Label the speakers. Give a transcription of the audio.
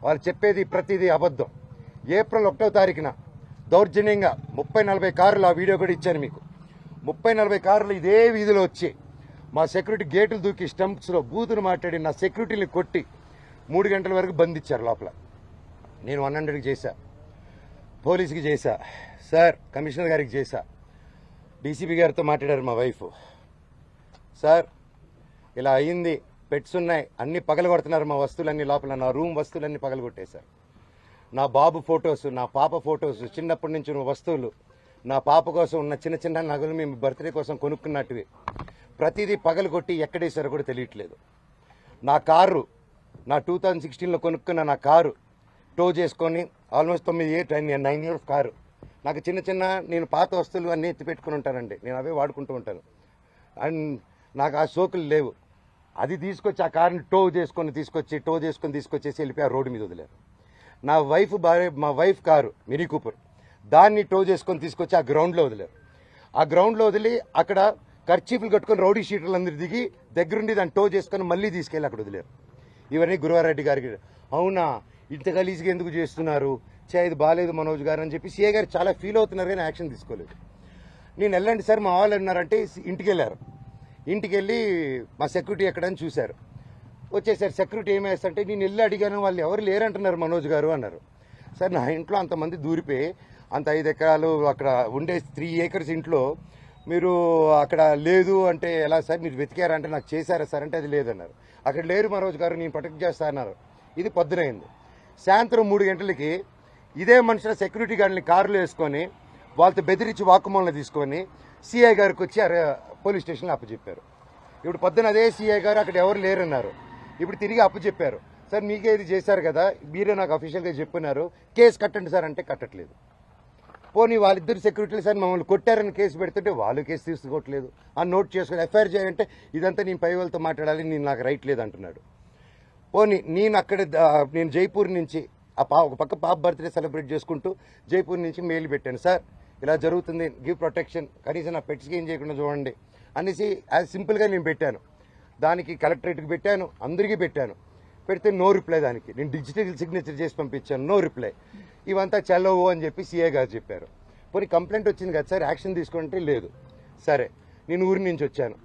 Speaker 1: వాళ్ళు చెప్పేది ప్రతిదీ అబద్ధం. ఏప్రిల్ 1వ తారీఖున దౌర్జన్యంగా 30-40 కార్లు, ఆ వీడియో కూడా ఇచ్చాను మీకు, 30-40 కార్లు ఇదే వీధిలో వచ్చి మా సెక్యూరిటీ గేట్లు దూకి స్టంప్స్లో బూతులు మాట్లాడి నా సెక్యూరిటీని కొట్టి 3 గంటల వరకు బంధించారు లోపల. నేను 100కి చేశా, పోలీసుకి చేశా, సార్ కమిషనర్ గారికి చేశా, డీసీపీ గారితో మాట్లాడారు మా వైఫ్. సార్ ఇలా అయింది, పెట్స్ ఉన్నాయి, అన్ని పగలగొడుతున్నారు మా వస్తువులన్నీ, లోపల నా రూమ్ వస్తువులన్నీ పగలగొట్టేశారు. నా బాబు ఫొటోస్, నా పాప ఫొటోస్, చిన్నప్పటి నుంచి ఉన్న వస్తువులు, నా పాప కోసం ఉన్న చిన్న చిన్న నగలు మేము బర్త్డే కోసం కొనుక్కున్నట్టువి ప్రతిదీ పగలగొట్టి ఎక్కడేశారో కూడా తెలియట్లేదు. నా కారు, నా 2016లో కొనుక్కున్న నా కారు టో చేసుకొని ఆల్మోస్ట్ 9 ఇయర్స్ కారు. నాకు చిన్న చిన్న నేను పాత వస్తువులు అన్నీ ఎత్తి పెట్టుకుని ఉంటానండి, నేను అవే వాడుకుంటూ ఉంటాను. అండ్ నాకు ఆ సోకులు లేవు. అది తీసుకొచ్చి ఆ కారుని టో చేసుకొని తీసుకొచ్చేసి వెళ్ళిపోయి ఆ రోడ్డు మీద వదిలేరు. నా మా వైఫ్ కారు మినీ కూపర్, దాన్ని టో చేసుకొని తీసుకొచ్చి ఆ గ్రౌండ్లో వదిలేరు. ఆ గ్రౌండ్లో వదిలి అక్కడ కర్చీఫ్లు కట్టుకొని రౌడీ షీటర్లు అందరూ దిగి దగ్గరుండి దాన్ని టో చేసుకొని మళ్ళీ తీసుకెళ్ళి అక్కడ వదిలేరు. ఇవన్నీ గురువారెడ్డి గారికి, అవునా ఇంత గలీజ్గా ఎందుకు చేస్తున్నారు, ఇది బాగాలేదు మనోజ్ గారు అని చెప్పి సీఏ గారు చాలా ఫీల్ అవుతున్నారు, కానీ యాక్షన్ తీసుకోలేదు. నేను వెళ్ళండి సార్ మా వాళ్ళు అన్నారంటే ఇంటికి వెళ్ళారు. ఇంటికి వెళ్ళి మా సెక్యూరిటీ ఎక్కడని చూశారు, వచ్చేసారు. సెక్యూరిటీ ఏమేస్తంటే నేను వెళ్ళి అడిగాను, వాళ్ళు ఎవరు లేరంటున్నారు మనోజ్ గారు అన్నారు. సార్ నా ఇంట్లో అంతమంది దూరిపోయి అంత 5 ఎకరాలు అక్కడ ఉండే 3 acres ఇంట్లో మీరు అక్కడ లేదు అంటే ఎలా సార్, మీరు వెతికారంటే నాకు చేశారా సార్ అంటే అది లేదన్నారు. అక్కడ లేరు మనోజ్ గారు, నేను ప్రొటెక్ట్ చేస్తా అన్నారు. ఇది పొద్దునైంది. సాయంత్రం 3 గంటలకి ఇదే మనుషుల సెక్యూరిటీ గార్డుని కారులో వేసుకొని వాళ్ళతో బెదిరించి వాక్కుమూలన తీసుకొని సిఐ గారికి వచ్చి పోలీస్ స్టేషన్లో అప్పచెప్పారు. ఇప్పుడు పొద్దున అదే సిఐ గారు అక్కడ ఎవరు లేరన్నారు. ఇప్పుడు తిరిగి అప్పచెప్పారు. సార్ మీకే ఇది చేశారు కదా, మీరే నాకు అఫీషియల్గా చెప్పినారు, కేసు కట్టండి సార్ అంటే కట్టట్లేదు. పోనీ వాళ్ళిద్దరు సెక్యూరిటీలు సార్ మమ్మల్ని కొట్టారని కేసు పెడుతుంటే వాళ్ళు కేసు తీసుకోవట్లేదు. ఆ నోట్ చేసుకుని ఎఫ్ఐఆర్ చేయాలంటే ఇదంతా నేను పై వాళ్ళతో మాట్లాడాలి, నేను నాకు రైట్ లేదు అంటున్నాడు. పోనీ నేను జైపూర్ నుంచి ఒక పక్క పాప బర్త్డే సెలబ్రేట్ చేసుకుంటూ జైపూర్ నుంచి మెయిల్ పెట్టాను, సార్ ఇలా జరుగుతుంది, గివ్ ప్రొటెక్షన్, కనీసం నా పెట్స్కి ఏం చేయకుండా చూడండి అనేసి యాజ్ సింపుల్గా నేను పెట్టాను. దానికి కలెక్టరేట్కి పెట్టాను, అందరికీ పెట్టాను. పెడితే నో రిప్లై. దానికి నేను డిజిటల్ సిగ్నేచర్ చేసి పంపించాను, నో రిప్లై. ఇవంతా చల్లవు అని చెప్పి సీఏ గారు చెప్పారు. పోనీ కంప్లైంట్ వచ్చింది కదా సార్, యాక్షన్ తీసుకుంటే లేదు. సరే నేను ఊరి నుంచి వచ్చాను,